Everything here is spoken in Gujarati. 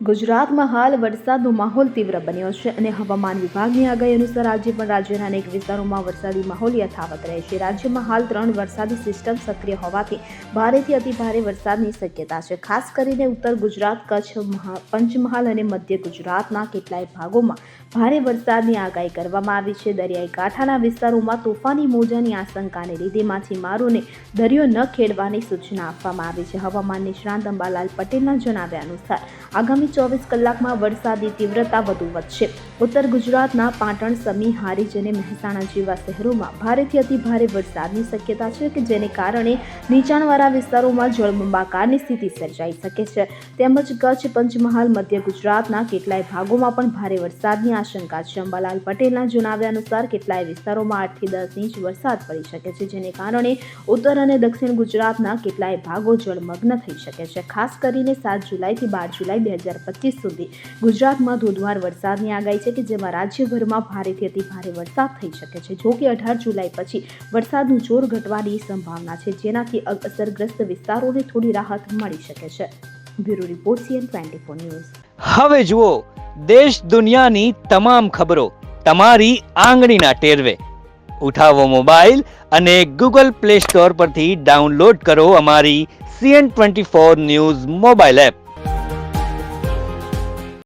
ગુજરાતમાં હાલ વરસાદનો માહોલ તીવ્ર બન્યો છે અને હવામાન વિભાગની આગાહી અનુસાર આજે પણ રાજ્યના અનેક વિસ્તારોમાં વરસાદી માહોલ યથાવત રહેશે। રાજ્યમાં હાલ 3 વરસાદી સિસ્ટમ સક્રિય હોવાથી ભારેથી અતિભારે વરસાદની શક્યતા છે। ખાસ કરીને ઉત્તર ગુજરાત, કચ્છ, પંચમહાલ અને મધ્ય ગુજરાતના કેટલાય ભાગોમાં ભારે વરસાદની આગાહી કરવામાં આવી છે। દરિયાઈ કાંઠાના વિસ્તારોમાં તોફાની મોજાની આશંકાને લીધે માછીમારોને દરિયો ન ખેડવાની સૂચના આપવામાં આવી છે। હવામાન નિષ્ણાત અંબાલાલ પટેલના જણાવ્યા અનુસાર આગામી 24 કલાકમાં વરસાદી તીવ્રતા વધુ વધશે। ઉત્તર ગુજરાતના પાટણ, સમી, હારીજ અને મહેસાણા જેવા શહેરોમાં ભારેથી અતિભારે વરસાદની શક્યતા છે કે જેને કારણે નીચાણવાળા વિસ્તારોમાં જળબંબાકારની સ્થિતિ સર્જાઈ શકે છે। તેમજ કચ્છ, પંચમહાલ, મધ્ય ગુજરાતના કેટલાય ભાગોમાં પણ ભારે વરસાદની આશંકા છે। અંબાલાલ પટેલના જણાવ્યા અનુસાર કેટલાય વિસ્તારોમાં 8 થી 10 ઇંચ વરસાદ પડી શકે છે, જેને કારણે ઉત્તર અને દક્ષિણ ગુજરાતના કેટલાય ભાગો જળમગ્ન થઈ શકે છે। ખાસ કરીને 7 જુલાઈથી 12 જુલાઈ 2025 સુધી ગુજરાતમાં ધોધમાર વરસાદની આગાહી છે કે જેમાં રાજ્યભરમાં ભારેથી અતિભારે વરસાદ થઈ શકે છે। જો કે 18 જુલાઈ પછી વરસાદનું જોર ઘટવાની સંભાવના છે, જેનાથી અસરગ્રસ્ત વિસ્તારોને થોડી રાહત મળી શકે છે। Bureau report CN24 news. હવે જુઓ દેશ દુનિયાની તમામ ખબરો તમારી આંગળીના ટેરવે। ઉઠાવો મોબાઈલ અને Google Play Store પરથી ડાઉનલોડ કરો અમારી CN24 ન્યૂઝ મોબાઈલ એપ।